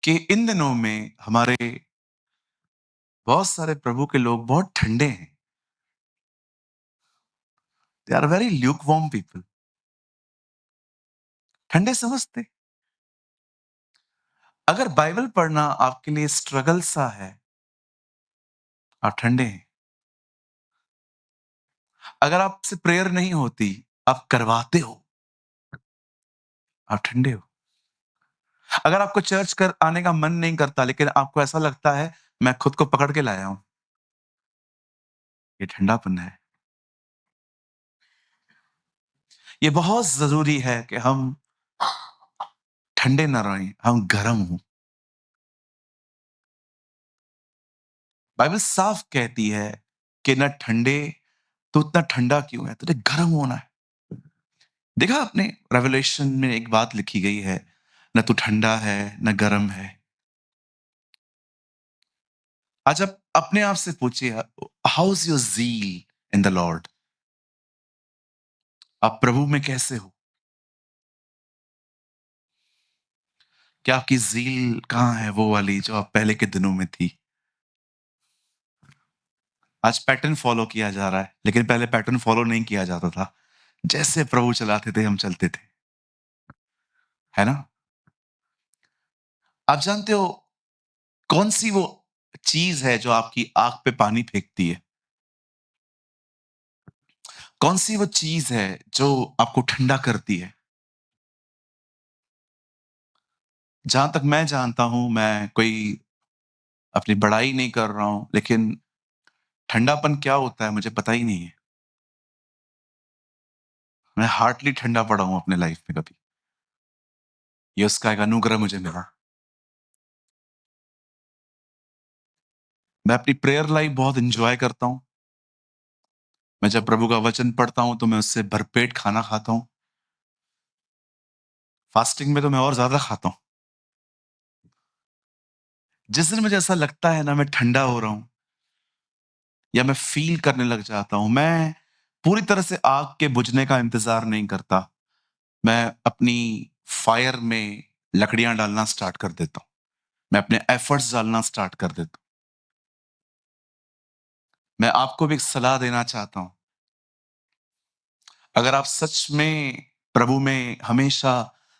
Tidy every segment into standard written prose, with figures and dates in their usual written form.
कि इन दिनों में हमारे बहुत सारे प्रभु के लोग बहुत ठंडे हैं। They are very lukewarm people. ठंडे समझते। अगर बाइबल पढ़ना आपके लिए स्ट्रगल सा है, आप ठंडे हैं। अगर आपसे प्रेयर नहीं होती, आप करवाते हो, आप ठंडे हो। अगर आपको चर्च कर आने का मन नहीं करता, लेकिन आपको ऐसा लगता है मैं खुद को पकड़ के लाया हूं, ये ठंडापन है। ये बहुत जरूरी है कि हम ठंडे ना रहें, हम गर्म हों। बाइबल साफ कहती है कि न ठंडे तो इतना ठंडा क्यों है, तुझे गर्म होना है। देखा आपने, रेवलेशन में एक बात लिखी गई है, न तू ठंडा है न गर्म है। आज आप अपने आप से पूछिए, how is your zeal in the Lord? आप प्रभु में कैसे हो? क्या आपकी ज़ील कहाँ है, वो वाली जो आप पहले के दिनों में थी? आज पैटर्न फॉलो किया जा रहा है, लेकिन पहले पैटर्न फॉलो नहीं किया जाता था। जैसे प्रभु चलाते थे हम चलते थे, है ना? आप जानते हो कौन सी वो चीज है जो आपकी आंख पे पानी फेंकती है? कौन सी वो चीज है जो आपको ठंडा करती है? जहां तक मैं जानता हूं, मैं कोई अपनी बड़ाई नहीं कर रहा हूं, लेकिन ठंडापन क्या होता है मुझे पता ही नहीं है। मैं हार्डली ठंडा पड़ा हूं अपने लाइफ में कभी। ये उसका एक अनुग्रह मुझे मिला। मैं अपनी प्रेयर लाइफ बहुत इंजॉय करता हूं। मैं जब प्रभु का वचन पढ़ता हूं तो मैं उससे भरपेट खाना खाता हूं। फास्टिंग में तो मैं और ज्यादा खाता हूं। जिस दिन मुझे ऐसा लगता है ना मैं ठंडा हो रहा हूं, या मैं फील करने लग जाता हूं, मैं पूरी तरह से आग के बुझने का इंतजार नहीं करता। मैं अपनी फायर में लकड़ियां डालना स्टार्ट कर देता हूं। मैं अपने एफर्ट्स डालना स्टार्ट कर देता हूं। मैं आपको भी एक सलाह देना चाहता हूं। अगर आप सच में प्रभु में हमेशा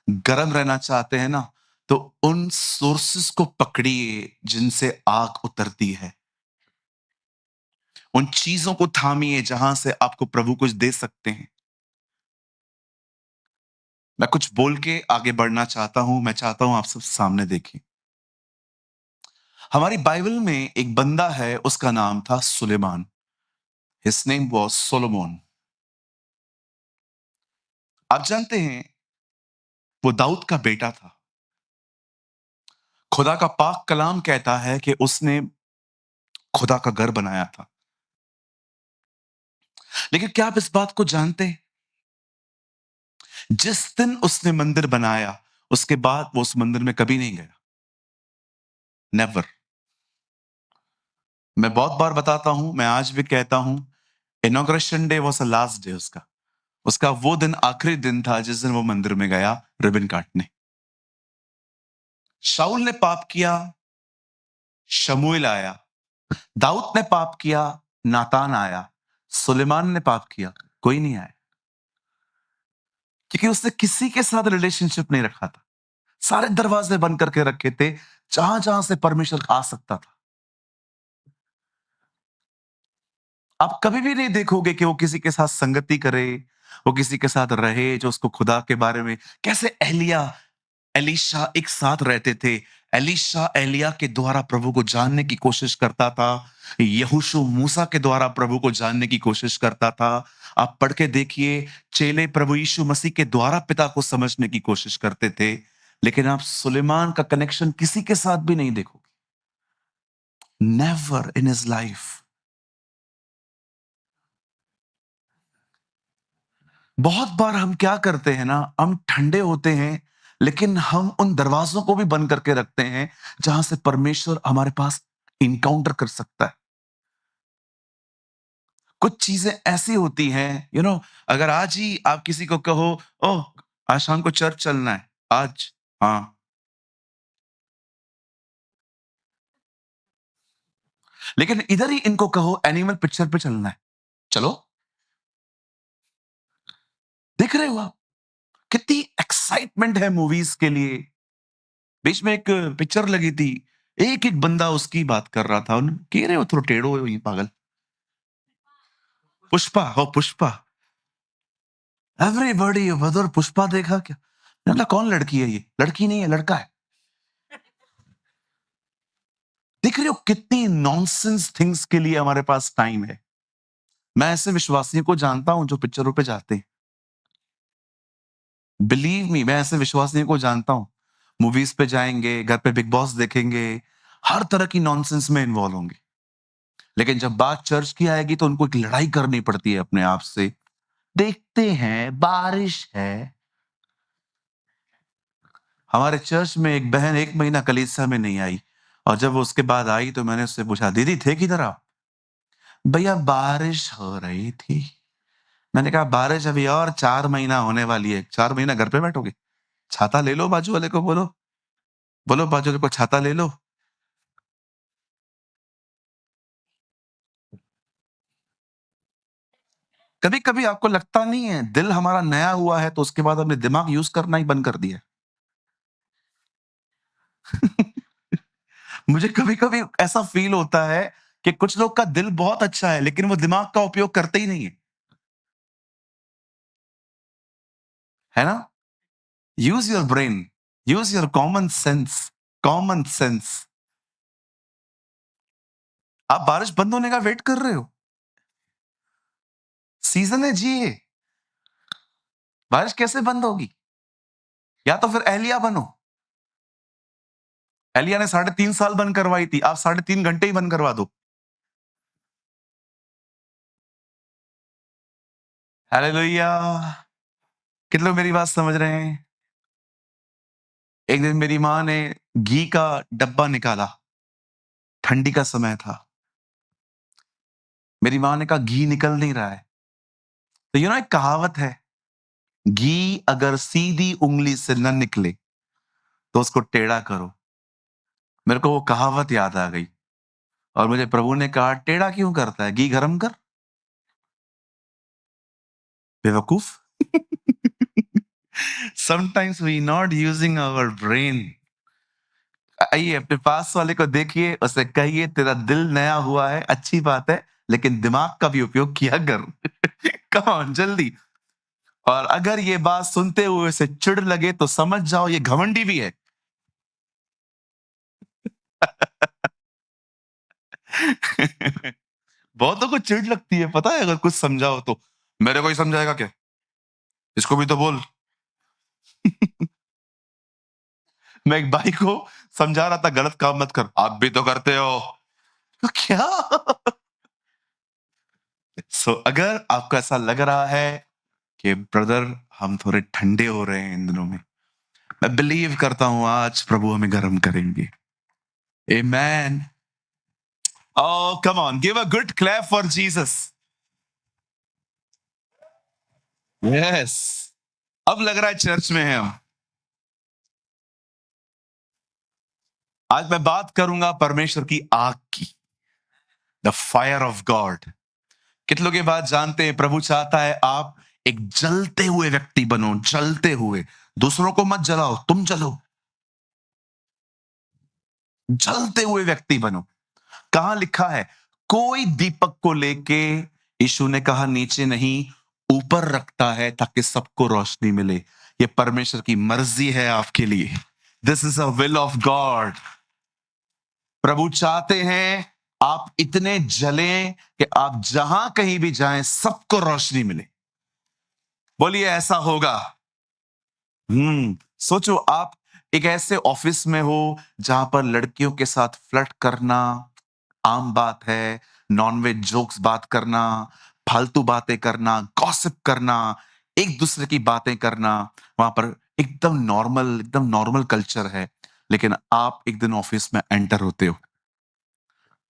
गर्म रहना चाहते हैं ना, तो उन सोर्सेस को पकड़िए जिनसे आग उतरती है। उन चीजों को थामिए जहां से आपको प्रभु कुछ दे सकते हैं। मैं कुछ बोल के आगे बढ़ना चाहता हूं। मैं चाहता हूं आप सब सामने देखें। हमारी बाइबल में एक बंदा है, उसका नाम था Suleman. His name was Solomon. आप जानते हैं वो दाऊद का बेटा था। खुदा का पाक कलाम कहता है कि उसने खुदा का घर बनाया था। लेकिन क्या आप इस बात को जानते हैं, जिस दिन उसने मंदिर बनाया, उसके बाद वो उस मंदिर में कभी नहीं गया। नेवर। मैं बहुत बार बताता हूं, मैं आज भी कहता हूं, inauguration day was the last day उसका। उसका वो दिन आखिरी दिन था जिस दिन वो मंदिर में गया रिबन काटने। शाऊल ने पाप किया, शमूएल आया। दाऊद ने पाप किया, नातान आया। सुलेमान ने पाप किया, कोई नहीं आया। क्योंकि उसने किसी के साथ रिलेशनशिप नहीं रखा था। सारे दरवाजे बंद करके रखे थे, जहां जहां से परमेश्वर आ सकता था। आप कभी भी नहीं देखोगे कि वो किसी के साथ संगति करे, वो किसी के साथ रहे जो उसको खुदा के बारे में। कैसे एलीशा एक साथ रहते थे। एलीशा एलिया के द्वारा प्रभु को जानने की कोशिश करता था। यहोशू मूसा के द्वारा प्रभु को जानने की कोशिश करता था। आप पढ़ के देखिए, चेले प्रभु यीशु मसीह के द्वारा पिता को समझने की कोशिश करते थे। लेकिन आप सुलेमान का कनेक्शन किसी के साथ भी नहीं देखोगे। Never in his life. बहुत बार हम क्या करते हैं ना, हम ठंडे होते हैं, लेकिन हम उन दरवाजों को भी बंद करके रखते हैं जहां से परमेश्वर हमारे पास इनकाउंटर कर सकता है। कुछ चीजें ऐसी होती हैं, अगर आज ही आप किसी को कहो, ओह आज शाम को चर्च चलना है आज, हाँ, लेकिन इधर ही इनको कहो एनिमल पिक्चर पे चलना है, चलो। देख रहे हो आप? कितनी एक्साइटमेंट है मूवीज के लिए। बीच में एक पिक्चर लगी थी, एक-एक बंदा उसकी बात कर रहा था। कह रहे हो थोड़ा टेढ़ो हो ये पागल। पुष्पा, हो पुष्पा। एवरीबॉडी उधर पुष्पा देखा क्या? मैंने बोला कौन लड़की है ये? लड़की नहीं है, लड़का है। देख रहे हो कितनी नॉनसेंस थिंग्स के लिए हमारे पास टाइम है। मैं ऐसे विश्वासियों को जानता हूँ जो पिक्चरों पे जाते हैं। बिलीव मी, मैं ऐसे विश्वासियों को जानता हूँ। मूवीज पे जाएँगे, घर पे बिग बॉस देखेंगे, हर तरह की नॉनसेंस में इन्वॉल्व होंगे। लेकिन जब बात चर्च की आएगी तो उनको एक लड़ाई करनी पड़ती है अपने आप से। देखते हैं, बारिश है। हमारे चर्च में एक बहन 1 महीना कलीसिया में नहीं आई और जब वो उसके बाद आई तो मैंने उससे पूछा, "दीदी थे किधर आप?" "भैया बारिश हो रही थी।" मैंने कहा, "बारिश अभी और 4 महीना होने वाली है। 4 महीना घर पे बैठोगे? छाता ले लो बाजू वाले को बोलो। बोलो बाजू वाले को छाता ले लो।" कभी-कभी आपको लगता नहीं है, दिल हमारा नया हुआ है तो उसके बाद हमने दिमाग यूज़ करना ही बंद कर दिया है। मुझे कभी-कभी ऐसा फ़ील होता है कि कुछ लोग का दिल बहुत अच्छा है, लेकिन वो दिमाग का उपयोग करते ही नहीं है। है ना? Use your brain, use your common sense, common sense. आप बारिश बंद होने का वेट कर रहे हो? सीज़न है जी ये। बारिश कैसे बंद होगी? या तो फिर एलिया बनो। एलिया ने 3.5 साल बंद करवाई थी, आप 3.5 घंटे ही बंद करवा दो। हालेलुया! कितने लोग मेरी बात समझ रहे हैं? एक दिन मेरी माँ ने घी का डब्बा निकाला, ठंडी का समय था। मेरी माँ ने कहा घी निकल नहीं रहा है। तो एक कहावत है, घी अगर सीधी उंगली से न निकले, तो उसको टेढ़ा करो। मेरे को वो कहावत याद आ गई और मुझे प्रभु ने कहा, "टेढ़ा क्यों करता है? घी गरम कर, बेवकूफ।" Sometimes we not using our brain. आइए अपने पास वाले को देखिए, उसे कहिए तेरा दिल नया हुआ है, अच्छी बात है, लेकिन दिमाग का भी उपयोग किया कर। कम ऑन जल्दी। और अगर ये बात सुनते हुए उसे चिढ़ लगे तो समझ जाओ ये घमंडी भी है। बहुतों को चिढ़ लगती है, पता है अगर कुछ समझाओ तो। मेरे को ही समझाएगा क्या? इसको भी तो बोल। मैं एक भाई को समझा रहा था गलत काम मत कर। आप भी तो करते हो। तो क्या? अगर आपको ऐसा लग रहा है कि ब्रदर हम थोड़े ठंडे हो रहे हैं इन दिनों में, मैं बिलीव करता हूँ आज प्रभु हमें गर्म करेंगे। आमेन। Oh come on, give a good clap for Jesus. Yes. अब लग रहा है चर्च में है हम। आज मैं बात करूंगा परमेश्वर की आग की, द फायर ऑफ गॉड। कितने लोग ये बात जानते हैं, प्रभु चाहता है आप एक जलते हुए व्यक्ति बनो, जलते हुए। दूसरों को मत जलाओ, तुम जलो। जलते हुए व्यक्ति बनो। कहां लिखा है? कोई दीपक को लेके, यीशु ने कहा नीचे नहीं, ऊपर रखता है ताकि सबको रोशनी मिले। ये परमेश्वर की मर्जी है आपके लिए। This is a will of God. प्रभु चाहते हैं आप इतने जलें कि आप जहां कहीं भी जाएं सबको रोशनी मिले। बोलिए ऐसा होगा। सोचो आप एक ऐसे ऑफिस में हो जहां पर लड़कियों के साथ फ्लर्ट करना आम बात है, नॉनवेज जोक्स बात करना, फालतू बातें करना, गॉसिप करना, एक दूसरे की बातें करना, वहां पर एकदम नॉर्मल कल्चर है। लेकिन आप एक दिन ऑफिस में एंटर होते हो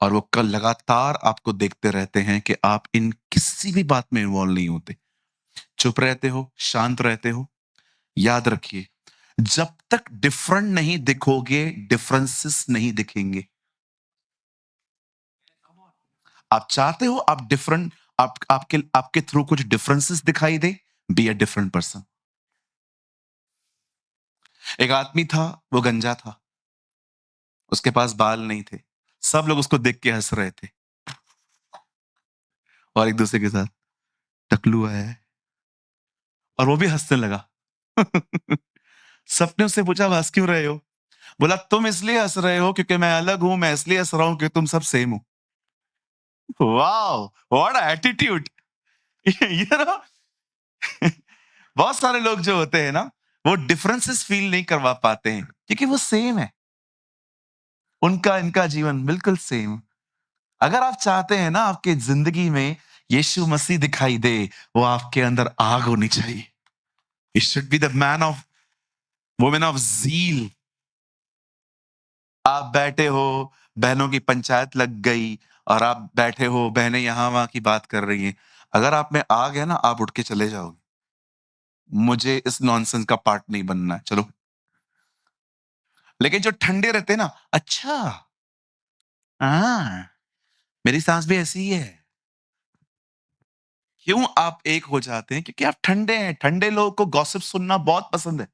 और वो कल लगातार आपको देखते रहते हैं कि आप इन किसी भी बात में इन्वॉल्व नहीं होते, चुप रहते हो, शांत रहते हो। याद रखिए, जब तक डिफरेंट नहीं दिखोगे, डिफरेंसेस नहीं दिखेंगे। आप चाहते हो आप डिफरेंट, आपके आपके थ्रू कुछ डिफरेंसेस दिखाई दे, बी अ डिफरेंट पर्सन। एक आदमी था, वो गंजा था, उसके पास बाल नहीं थे। सब लोग उसको देख के हंस रहे थे और एक दूसरे के साथ, टकलू है, और वो भी हंसने लगा। सबने उससे पूछा, "आप हंस क्यों रहे हो?" बोला, "तुम इसलिए हंस रहे हो क्योंकि मैं अलग हूं, मैं इसलिए हंस रहा हूं कि तुम सब सेम हो।" Wow, what attitude! ये ना, बहुत सारे लोग जो होते हैं ना, वो डिफरेंसेस फील नहीं करवा पाते हैं क्योंकि वो सेम है। उनका इनका जीवन बिल्कुल सेम। अगर आप चाहते हैं ना आपकी जिंदगी में यीशु मसीह दिखाई दे, वो आपके अंदर आग होनी चाहिए। You should be the man of, women of zeal. आप बैठे हो, बहनों की पंचायत लग गई और आप बैठे हो, बहनें यहाँ-वहाँ की बात कर रही हैं। अगर आप में आग है ना, आप उठ के चले जाओगे। मुझे इस नॉनसेंस का पार्ट नहीं बनना है, चलो। लेकिन जो ठंडे रहते हैं ना, अच्छा, हाँ, मेरी सास भी ऐसी ही है। क्यों आप एक हो जाते हैं? क्योंकि आप ठंडे हैं। ठंडे लोगों को गॉसिप सुनना बहुत पसंद है।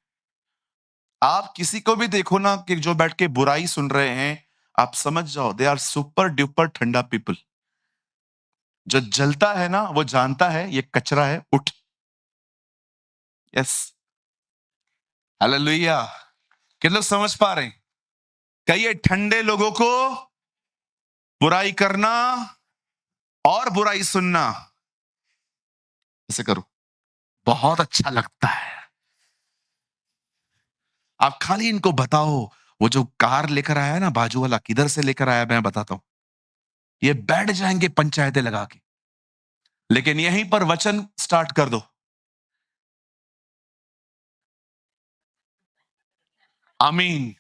आप किसी को भी देखो ना कि जो बैठ के बुराई सुन रहे हैं, आप समझ जाओ दे आर सुपर डुपर ठंडा पीपल। जो जलता है ना, वो जानता है ये कचरा है, उठ। Yes, hallelujah! कितने लोग समझ पा रहे हैं? कहिए, ठंडे लोगों को बुराई करना और बुराई सुनना, ऐसे करो, बहुत अच्छा लगता है। आप खाली इनको बताओ, वो जो कार लेकर आया है ना बाजू वाला, किधर से लेकर आया मैं बताता हूँ। ये बैठ जाएँगे पंचायतें लगा के। लेकिन यहीं पर वचन स्टार्ट कर दो। आमीन।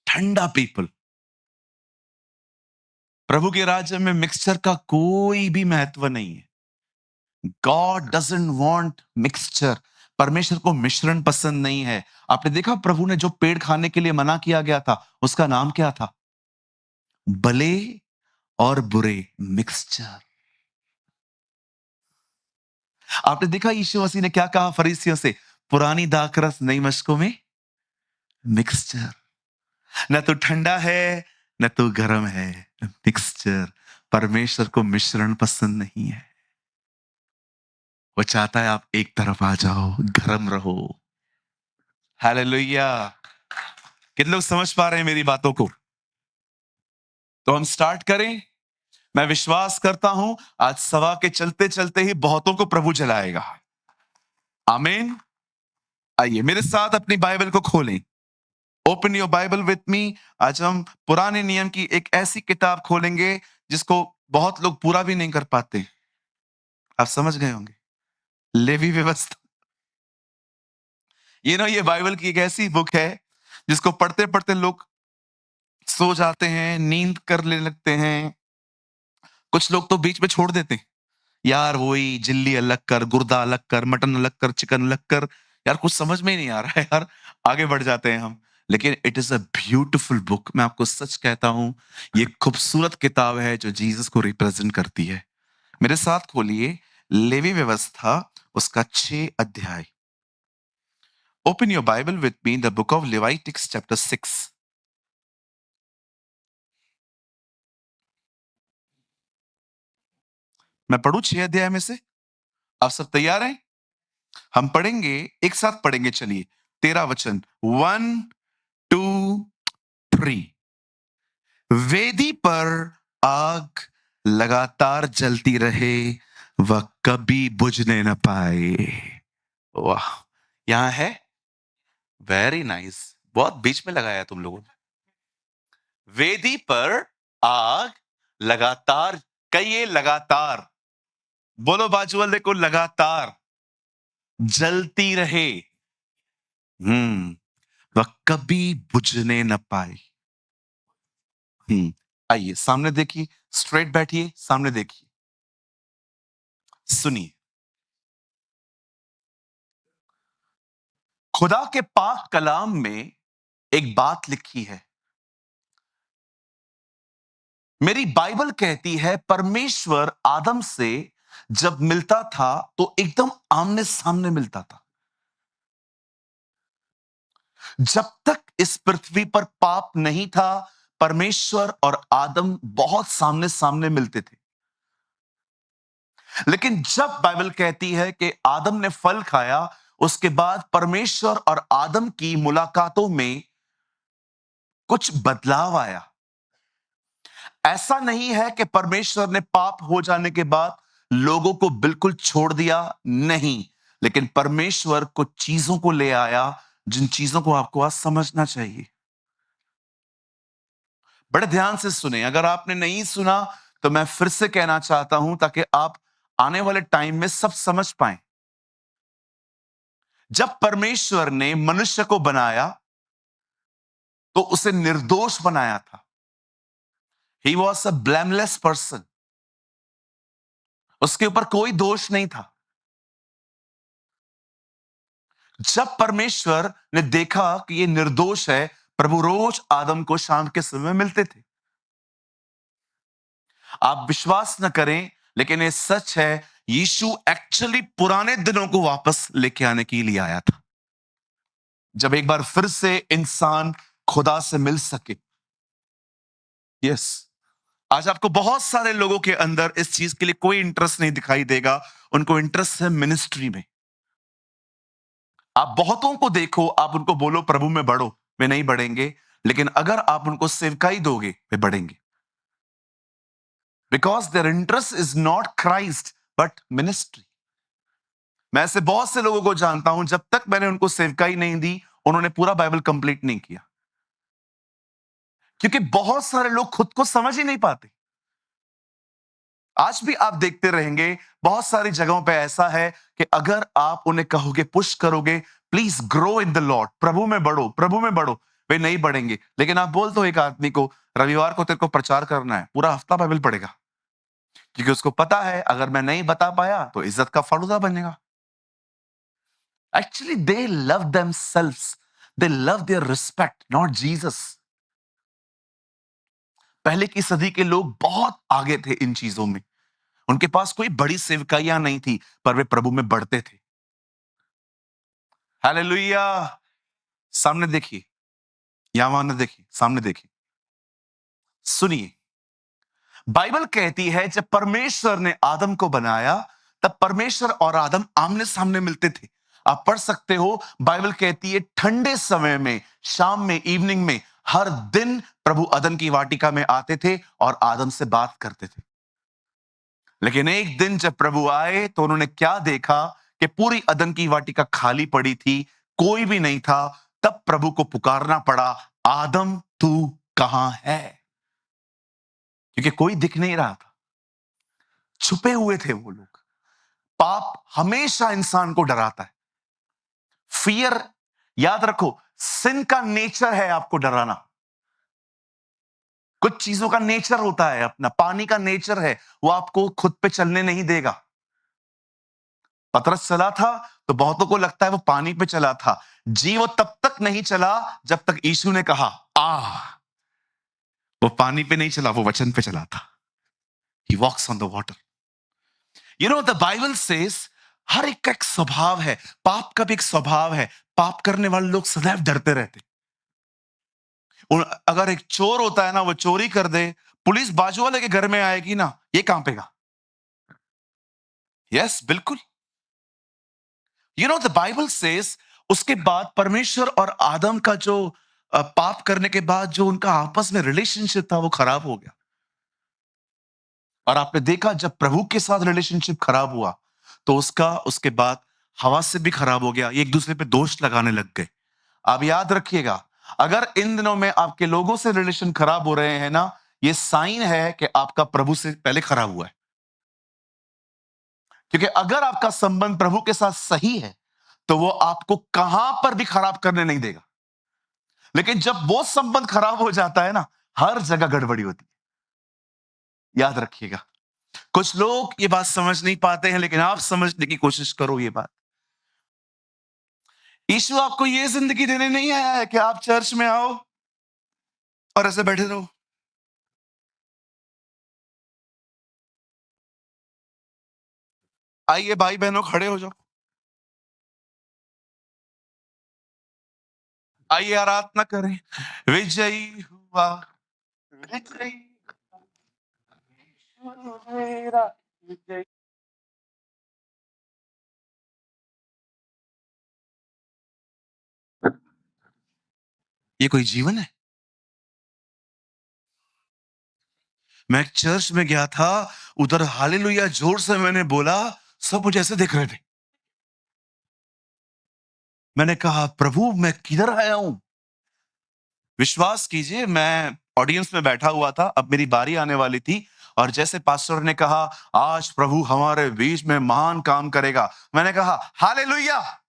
ठंडा पीपल। प्रभु के राज्य में मिक्सचर का कोई भी महत्व नहीं है। God doesn't want mixture. परमेश्वर को मिश्रण पसंद नहीं है। आपने देखा प्रभु ने जो पेड़ खाने के लिए मना किया गया था, उसका नाम क्या था? भले और बुरे मिक्सचर। आपने देखा यीशु मसीह ने क्या कहा फरीसियों से? पुरानी दाखरस नई मशकों में मिक्सचर। न तो ठंडा है, न तो गर्म है, मिक्सचर। परमेश्वर को मिश्रण पसंद नहीं है। वो चाहता है आप एक तरफ आ जाओ, गरम रहो। हालेलुया! कितने लोग समझ पा रहे हैं मेरी बातों को? तो हम स्टार्ट करें? मैं विश्वास करता हूं आज सभा के चलते-चलते ही बहुतों को प्रभु जलाएगा। आमीन। आइए मेरे साथ अपनी बाइबल को खोलें। ओपन योर बाइबल विथ मी। आज हम पुराने नियम की एक ऐसी किताब खोलेंगे जिसको बहुत लोग पूरा भी नहीं कर पाते। आप समझ गए होंगे। लेवी व्यवस्था। ये बाइबल की एक ऐसी बुक है जिसको पढ़ते-पढ़ते लोग सो जाते हैं, नींद करने लगते हैं। कुछ लोग तो बीच में छोड़ देते हैं। यार वही झिल्ली अलग कर, गुर्दा अलग कर, मटन अलग कर, चिकन अलग कर। यार कुछ समझ में ही नहीं आ रहा है यार, आगे बढ़ जाते हैं हम। लेकिन it is a beautiful book. मैं आपको सच कहता हूँ, ये खूबसूरत किताब है जो जीसस को रिप्रेज़ेंट करती है। मेरे साथ खोलिए लेवी व्यवस्था उसका 6 अध्याय। Open your Bible with me the book of Leviticus chapter 6। मैं पढ़ूँ 6 अध्याय में से? आप सब तैयार हैं? हम पढ़ेंगे, एक साथ पढ़ेंगे चलिए। 13 वचन 1, 2, 3। वेदी पर आग लगातार जलती रहे, वह कभी बुझने न पाए। वाह! यहाँ है, वेरी नाइस। बहुत बीच में लगाया तुम लोगों ने। वेदी पर आग लगातार, कहिए लगातार। बोलो बाजू वाले को, लगातार जलती रहे। हम्म, वह कभी बुझने न पाए। आइए सामने देखिए, स्ट्रेट बैठिए, सामने देखिए, सुनिए। खुदा के पाक कलाम में एक बात लिखी है। मेरी बाइबल कहती है परमेश्वर आदम से जब मिलता था तो एकदम आमने सामने मिलता था। जब तक इस पृथ्वी पर पाप नहीं था, परमेश्वर और आदम बहुत सामने सामने मिलते थे। लेकिन जब बाइबल कहती है कि आदम ने फल खाया, उसके बाद परमेश्वर और आदम की मुलाकातों में कुछ बदलाव आया। ऐसा नहीं है कि परमेश्वर ने पाप हो जाने के बाद लोगों को बिल्कुल छोड़ दिया, नहीं। लेकिन परमेश्वर कुछ चीजों को ले आया, जिन चीजों को आपको आज समझना चाहिए। बड़े ध्यान से सुने, अगर आपने नहीं सुना तो मैं फिर से कहना चाहता हूं ताकि आप आने वाले टाइम में सब समझ पाएं। जब परमेश्वर ने मनुष्य को बनाया तो उसे निर्दोष बनाया था। He was a blameless person. उसके ऊपर कोई दोष नहीं था। जब परमेश्वर ने देखा कि ये निर्दोष है, प्रभु रोज आदम को शाम के समय मिलते थे। आप विश्वास न करें, लेकिन ये सच है, यीशु एक्चुअली पुराने दिनों को वापस लेके आने के लिए आया था, जब एक बार फिर से इंसान खुदा से मिल सके। यस। आज आपको बहुत सारे लोगों के अंदर इस चीज के लिए कोई इंटरेस्ट नहीं दिखाई देगा। उनको इंटरेस्ट है मिनिस्ट्री में। आप बहुतों को देखो, आप उनको बोलो प्रभु में बढ़ो, वे नहीं बढ़ेंगे। लेकिन अगर आप उनको सेवकाई दोगे, वे बढ़ेंगे। Because their interest is not Christ but ministry. मैं ऐसे बहुत से लोगों को जानता हूं, जब तक मैंने उनको सेवकाई नहीं दी, उन्होंने पूरा बाइबल कंप्लीट नहीं किया। क्योंकि बहुत सारे लोग खुद को समझ ही नहीं पाते। आज भी आप देखते रहेंगे, बहुत सारी जगहों पे ऐसा है कि अगर आप उन्हें कहोगे, पुश करोगे, please grow in the lord, प्रभु में बढ़ो, प्रभु में बढ़ो, वे नहीं बढ़ेंगे। लेकिन आप बोल दो एक आदमी को, रविवार को तेरे को प्रचार करना है, पूरा हफ्ता बाइबल पढ़ेगा। क्योंकि उसको पता है अगर मैं नहीं बता पाया तो इज्जत का फालूदा बनेगा। Actually they love themselves, they love their respect, not Jesus. पहले की सदी के लोग बहुत आगे थे इन चीजों में। उनके पास कोई बड़ी सेवकाइयां नहीं थी, पर वे प्रभु में बढ़ते थे। हालेलुया। सामने देखिए, यहां वहां न देखिए, सामने देखिए, सुनिए। बाइबल कहती है जब परमेश्वर ने आदम को बनाया, तब परमेश्वर और आदम आमने सामने मिलते थे। आप पढ़ सकते हो, बाइबल कहती है ठंडे समय में, शाम में, इवनिंग में, हर दिन प्रभु अदन की वाटिका में आते थे और आदम से बात करते थे। लेकिन एक दिन जब प्रभु आए तो उन्होंने क्या देखा कि पूरी अदन की वाटिका खाली पड़ी थी, कोई भी नहीं था। तब प्रभु को पुकारना पड़ा, आदम तू कहां है? क्योंकि कोई दिख नहीं रहा था, छुपे हुए थे वो लोग। पाप हमेशा इंसान को डराता है। फियर, याद रखो, सिन का नेचर है आपको डराना। कुछ चीजों का नेचर होता है अपना, पानी का नेचर है, वो आपको खुद पे चलने नहीं देगा। पतरस चला था तो बहुतों को लगता है वो पानी पे चला था। जी वो तब तक नहीं चला जब तक यीशु ने कहा आ। वो पानी पे नहीं चला, वो वचन पे चला था। He walks on the water. You know the Bible says, हर एक का एक स्वभाव है, पाप का भी एक स्वभाव है। पाप करने वाले लोग सदैव डरते रहते। अगर एक चोर होता है ना, वो चोरी कर दे, पुलिस बाजू वाले के घर में आएगी ना, ये कांपेगा। यस, बिल्कुल। You know the Bible says, उसके बाद परमेश्वर और आदम का जो पाप करने के बाद जो उनका आपस में रिलेशनशिप था वो खराब हो गया। और आपने देखा जब प्रभु के साथ रिलेशनशिप खराब हुआ तो उसका उसके बाद हवा से भी खराब हो गया। ये एक दूसरे पे दोष लगाने लग गए। आप याद रखिएगा, अगर इन दिनों में आपके लोगों से रिलेशन खराब हो रहे हैं ना, ये साइन है कि आपका प्रभु से पहले खराब हुआ है। क्योंकि अगर आपका संबंध प्रभु के साथ सही है तो वो आपको कहां पर भी खराब करने नहीं देगा। लेकिन जब वो संबंध खराब हो जाता है ना, हर जगह गड़बड़ी होती है। याद रखिएगा। कुछ लोग ये बात समझ नहीं पाते हैं, लेकिन आप समझने की कोशिश करो ये बात। यीशु आपको ये जिंदगी देने नहीं आया है कि आप चर्च में आओ और ऐसे बैठे रहो। आइए भाई-बहनों खड़े हो जाओ। आइए आराधना करें। विजयी हुआ, विजयी मेरा विजयी। ये कोई जीवन है? मैं एक चर्च में गया था, उधर हालेलुया ज़ोर से मैंने बोला, सब मुझे ऐसे देख रहे थे। मैंने कहा, "प्रभु मैं किधर आया हूँ?" विश्वास कीजिए मैं ऑडियंस में बैठा हुआ था, अब मेरी बारी आने वाली थी और जैसे पास्टर ने कहा, "आज प्रभु हमारे बीच में महान काम करेगा।" मैंने कहा, "हालेलुया!"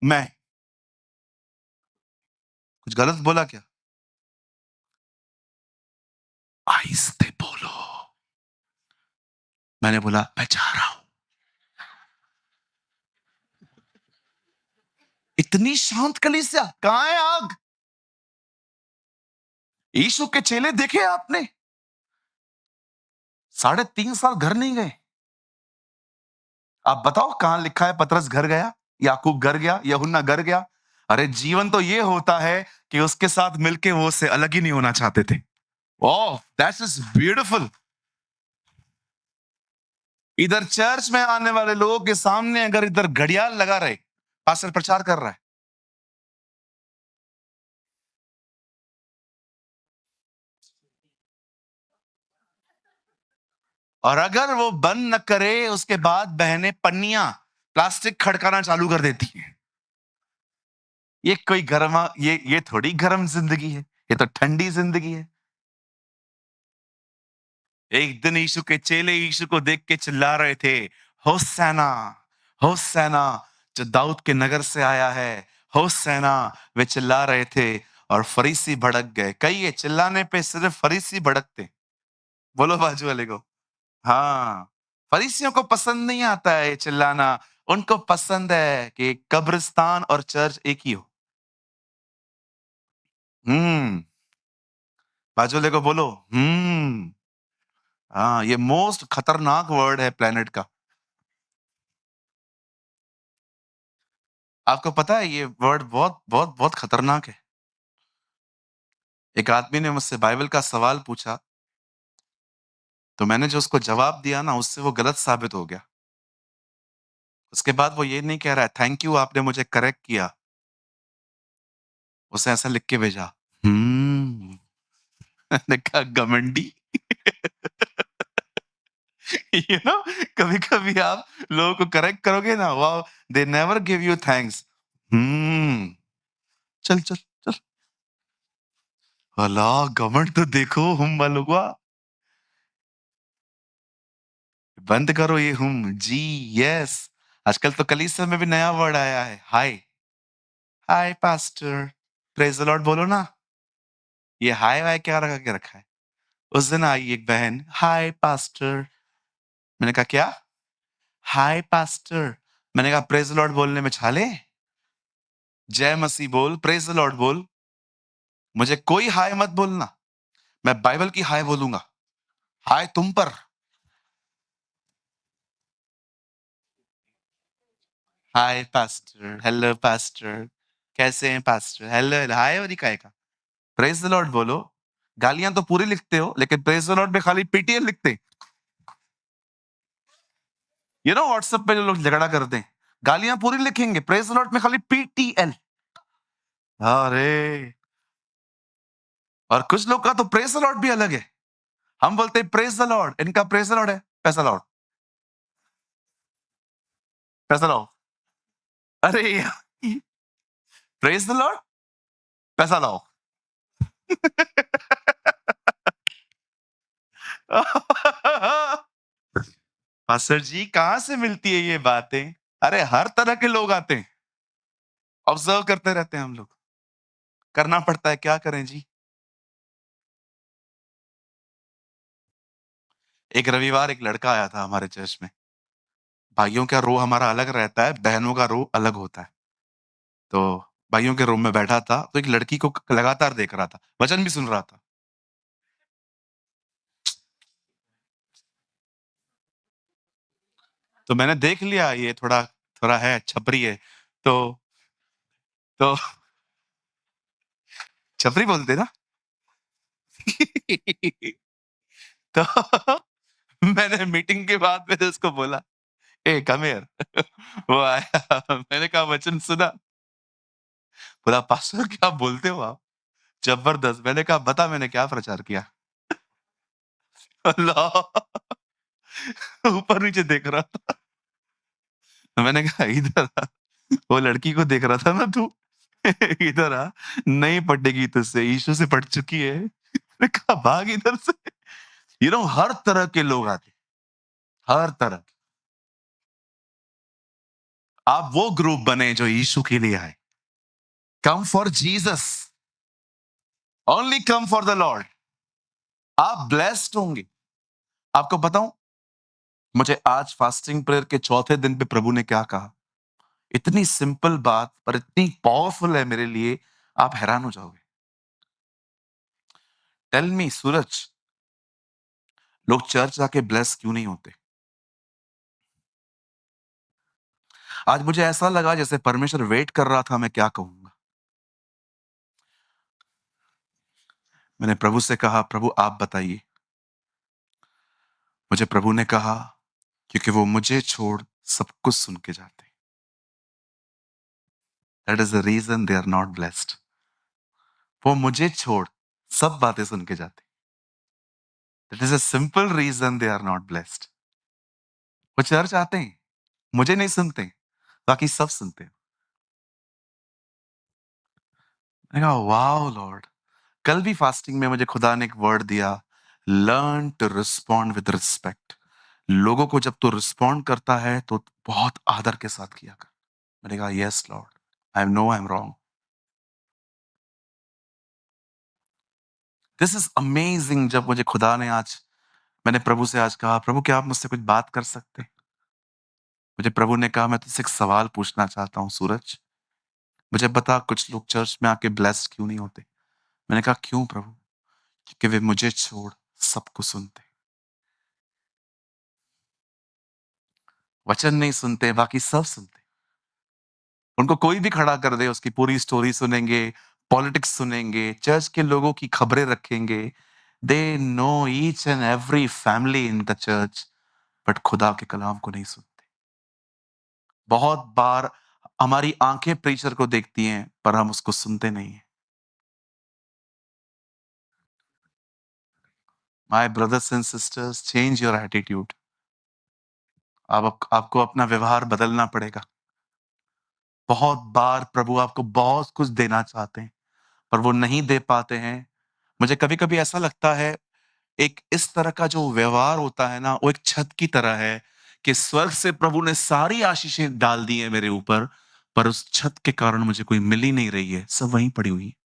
मैं कुछ गलत बोला क्या? आहिस्ते बोलो। मैंने बोला, "मैं जा रहा हूँ।" इतनी शांत कलीसिया, कहाँ है आग? यीशु के चेले देखे आपने? 3.5 साल घर नहीं गए। आप बताओ कहाँ लिखा है पतरस घर गया, याकूब घर गया, यूहन्ना घर गया? अरे जीवन तो ये होता है कि उसके साथ मिलके वो उससे अलग ही नहीं होना चाहते थे। ओह! That is beautiful. इधर चर्च में आने वाले लोगों के सामने अगर इधर घड़ियाल लगा रहे, पास्टर प्रचार कर रहा है। और अगर वो बंद न करे, उसके बाद बहनें पन्नियाँ, प्लास्टिक खड़काना चालू कर देती हैं। ये कोई गरमा ये थोड़ी गरम ज़िंदगी है, ये तो ठंडी ज़िंदगी है। एक दिन यीशु के चेले यीशु को देख के चिल्ला रहे थे, होशाना, होशाना जो दाऊद के नगर से आया है, होशाना वे चिल्ला रहे थे और फरीसी भड़क गए। कहिए चिल्लाने पे सिर्फ फरीसी भड़कते। बोलो बाजू वाले को। हाँ, फरीसियों को पसंद नहीं आता है ये चिल्लाना, उनको पसंद है कि कब्रिस्तान और चर्च एक ही हो। हुँ, बाजू वाले को बोलो, हुँ। हाँ, ये मोस्ट खतरनाक वर्ड है प्लैनेट का। आपको पता है ये वर्ड बहुत बहुत बहुत खतरनाक है। एक आदमी ने मुझसे बाइबल का सवाल पूछा, तो मैंने जो उसको जवाब दिया ना उससे वो गलत साबित हो गया। उसके बाद वो ये नहीं कह रहा है थैंक यू आपने मुझे करेक्ट किया। उसने ऐसा लिख के भेजा, हुँ। मैंने कहा घमंडी। यू नो कभी-कभी आप लोगों को करेक्ट करोगे ना, wow! They never give you thanks. हुँ। चल, चल, चल। अल्लाह! घमंड तो देखो हम वालों का। बंद करो ये हुम, जी, यस। आजकल तो कलीसिया में भी नया वर्ड आया है, हाय। हाय पास्टर, प्रेज़ द लॉर्ड बोलो ना। ये हाय-वाय क्या लगा के रखा है? उस दिन आई एक बहन, हाय पास्टर। मैंने कहा क्या? हाय पास्टर। मैंने कहा प्रेज़ द लॉर्ड बोलने में छाले? जय मसीह बोल, प्रेज़ द लॉर्ड बोल। मुझे कोई हाय मत बोलना। मैं बाइबल की हाय बोलूँगा। हाय तुम पर। हाय पास्टर, हेलो पास्टर। कैसे हैं पास्टर? हेलो, हेलो, हाय और ये काहे का? प्रेज़ द लॉर्ड बोलो। गालियाँ तो पूरी लिखते हो, लेकिन प्रेज़ द लॉर्ड में खाली पीटीएल लिखते। यू नो व्हाट्सएप पे जो लोग झगड़ा करते हैं, गालियाँ पूरी लिखेंगे, प्रेज़ द लॉर्ड में खाली पीटीएल। अरे! और कुछ लोग का तो प्रेज़ द लॉर्ड भी अलग है। हम बोलते हैं प्रेज़ द लॉर्ड, इनका प्रेज़ द लॉर्ड है, पैसा लाओ, पैसा लाओ। अरे यार! प्रेज़ द लॉर्ड, पैसा लाओ। पास्टर जी कहाँ से मिलती है ये बातें? अरे हर तरह के लोग आते हैं, ऑब्ज़र्व करते रहते हैं हम लोग। करना पड़ता है, क्या करें जी? एक रविवार एक लड़का आया था हमारे चर्च में। भाइयों का रो हमारा अलग रहता है, बहनों का रो अलग होता है। तो भाइयों के रूम में बैठा था, तो एक लड़की को लगातार देख रहा था, वचन भी सुन रहा था। तो मैंने देख लिया ये थोड़ा थोड़ा है, छपरी है। तो तो छपरी बोलते ना? तो मैंने मीटिंग के बाद मैंने उसको बोला, "ए कम हियर।" वो आया, मैंने कहा वचन सुना? बोला, "पास्टर क्या बोलते हो आप? जबरदस्त।" मैंने कहा, "बता मैंने क्या प्रचार किया?" अल्लाह! ऊपर-नीचे देख रहा था। तो मैंने कहा, "इधर आ।" वो लड़की को देख रहा था ना तू? "इधर आ, नहीं पटेगी तुझसे, यीशु से पट चुकी है।" मैंने कहा, "भाग इधर से।" हर तरह के लोग आते हैं, हर तरह के। आप वो ग्रुप बने जो यीशु के लिए आए। Come for Jesus, only come for the Lord. आप ब्लेस्ड होंगे। आपको बताऊँ, मुझे आज फास्टिंग प्रेयर के चौथे दिन पे प्रभु ने क्या कहा? इतनी सिंपल बात पर इतनी पावरफुल है मेरे लिए, आप हैरान हो जाओगे। टेल मी सूरज, लोग चर्च जाके ब्लेस क्यों नहीं होते? आज मुझे ऐसा लगा जैसे परमेश्वर वेट कर रहा था मैं क्या कहूँगा। मैंने प्रभु से कहा, "प्रभु आप बताइए।" मुझे प्रभु ने कहा, "क्योंकि वो मुझे छोड़ सब कुछ सुन के जाते हैं। That is the reason they are not blessed." वो मुझे छोड़ सब बातें सुन के जाते हैं। That is a simple reason they are not blessed. वो चर्च आते हैं, मुझे नहीं सुनते, बाकी सब सुनते हैं। मैंने कहा, "वाओ लॉर्ड!" कल भी फास्टिंग में मुझे खुदा ने एक वर्ड दिया, learn to respond with respect. लोगों को जब तू रिस्पॉन्ड करता है तो बहुत आदर के साथ किया कर। मैंने कहा, yes Lord, I know I am wrong. This is amazing. जब मुझे खुदा ने आज, मैंने प्रभु से आज कहा, प्रभु क्या आप मुझसे कुछ बात कर सकते हैं? मुझे प्रभु ने कहा, मैं तुझसे एक सवाल पूछना चाहता हूँ सूरज। मुझे बता कुछ लोग चर्च में आके ब्लेस्ड क्यों नहीं होते? मैंने कहा, क्यों प्रभु? क्योंकि वे मुझे छोड़ सबको सुनते, वचन नहीं सुनते, बाकी सब सुनते। उनको कोई भी खड़ा कर दे, उसकी पूरी स्टोरी सुनेंगे, पॉलिटिक्स सुनेंगे, चर्च के लोगों की खबरें रखेंगे। They know each and every family in the church, but खुदा के कलाम को नहीं सुनते। बहुत बार हमारी आंखें प्रीचर को देखती हैं, पर हम उसको सुनते नहीं हैं। My brothers and sisters, change your attitude. आपको अपना व्यवहार बदलना पड़ेगा। बहुत बार प्रभु आपको बहुत कुछ देना चाहते हैं, पर वो नहीं दे पाते हैं। मुझे कभी-कभी ऐसा लगता है, एक इस तरह का जो व्यवहार होता है ना, वो एक छत की तरह है कि स्वर्ग से प्रभु ने सारी आशीषें डाल दी हैं मेरे ऊपर, पर उस छत के कारण मुझे कोई मिल ही नहीं रही है, सब वहीं पड़ी हुई है।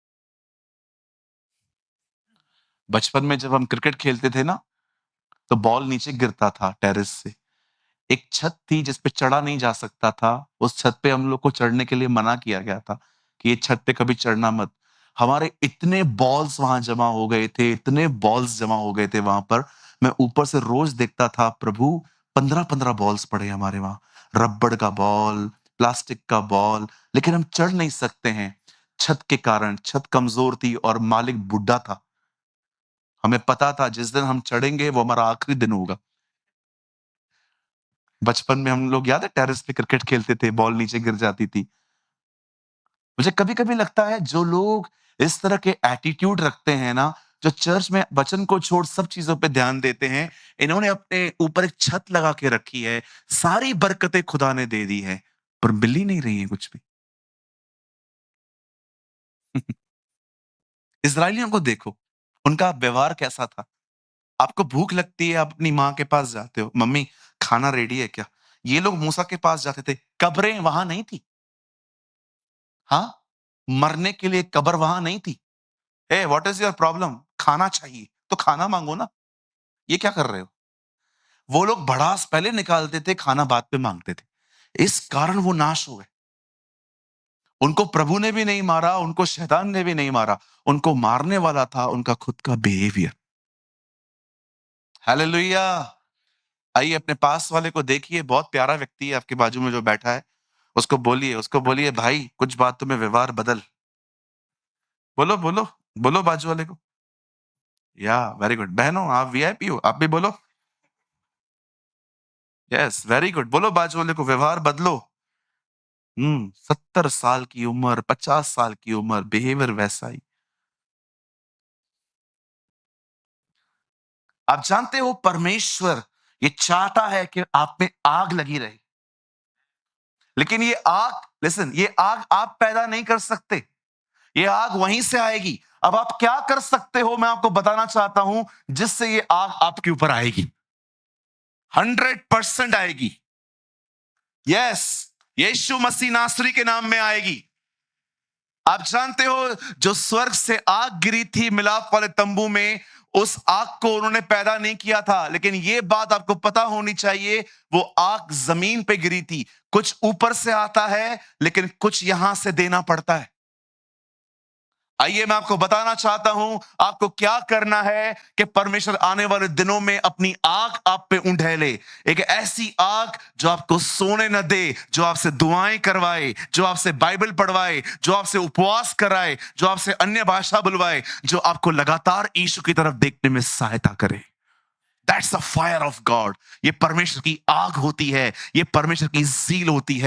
बचपन में जब हम क्रिकेट खेलते थे ना, तो बॉल नीचे गिरता था टेरेस से। एक छत थी जिस पे चढ़ा नहीं जा सकता था, उस छत पे हम लोग को चढ़ने के लिए मना किया गया था कि ये छत पे कभी चढ़ना मत। हमारे इतने बॉल्स वहाँ जमा हो गए थे, इतने बॉल्स जमा हो गए थे वहाँ पर, मैं ऊपर से रोज़ देखता था, प्रभु 15-15 बॉल्स पड़े हैं हमारे वहाँ। रबड़ का बॉल, प्लास्टिक का बॉल, लेकिन हम चढ़ नहीं सकते हैं, छत के कारण। छत कमज़ोर थी और मालिक बुड्ढा था। हमें पता था जिस दिन हम चढ़ेंगे वो हमारा आखिरी दिन होगा। बचपन में हम लोग याद है टेरेस पे क्रिकेट खेलते थे, बॉल नीचे गिर जाती थी। मुझे कभी-कभी लगता है जो लोग इस तरह के एटीट्यूड रखते हैं ना, जो चर्च में वचन को छोड़ सब चीज़ों पे ध्यान देते हैं, इन्होंने अपने ऊपर एक छत लगा के रखी है, सारी बरकतें खुदा ने दे दी हैं, पर मिल ही नहीं रही है कुछ भी। इस्राएलियों को देखो, उनका व्यवहार कैसा था? आपको भूख लगती है, आप अपनी माँ के पास जाते हो, "मम्मी खाना रेडी है क्या?" ये लोग मूसा के पास जाते थे, कब्रें वहाँ नहीं थी। हाँ, मरने के लिए कब्र वहाँ नहीं थी। "Hey what is your problem?" "खाना चाहिए।" तो खाना माँगो ना, ये क्या कर रहे हो? वो लोग भड़ास पहले निकालते थे, खाना बाद में माँगते थे। इस कारण वो नाश हो गए। उनको प्रभु ने भी नहीं मारा, उनको शैतान ने भी नहीं मारा, उनको मारने वाला था उनका खुद का बिहेवियर। हालेलुया! आइए अपने पास वाले को देखिए, बहुत प्यारा व्यक्ति है आपके बाजू में जो बैठा है। उसको बोलिए भाई कुछ बातों में व्यवहार बदल। बोलो, बोलो, बोलो बाजू वाले को। Very good. बहनों आप वीआईपी हो, आप भी बोलो। Yes, very good. बोलो बाजू वाले को व्यवहार बदलो। 70 साल की उम्र, 50 साल की उम्र, बिहेवियर वैसा ही। आप जानते हो परमेश्वर ये चाहता है कि आप में आग लगी रहे। लेकिन ये आग, लिसन, ये आग आप पैदा नहीं कर सकते। ये आग वहीं से आएगी। अब आप क्या कर सकते हो मैं आपको बताना चाहता हूं, जिससे ये आग आपके ऊपर आएगी। 100% आएगी। यस, यीशु मसीह नासरी के नाम में आएगी। आप जानते हो जो स्वर्ग से आग गिरी थी मिलाप वाले तंबू में, उस आग को उन्होंने पैदा नहीं किया था। लेकिन ये बात आपको पता होनी चाहिए, वो आग जमीन पे गिरी थी। कुछ ऊपर से आता है, लेकिन कुछ यहां से देना पड़ता है। आइए मैं आपको बताना चाहता हूं आपको क्या करना है कि परमेश्वर आने वाले दिनों में अपनी आग आप पे उंडेले। एक ऐसी आग जो आपको सोने न दे, जो आपसे दुआएं करवाए, जो आपसे बाइबल पढ़वाए, जो आपसे उपवास कराए, जो आपसे अन्य भाषा बुलवाए, जो आपको लगातार यीशु की तरफ देखने में सहायता करे। That's the fire of God. ये परमेश्वर की आग होती है, ये परमेश्वर की ज़ील होती है।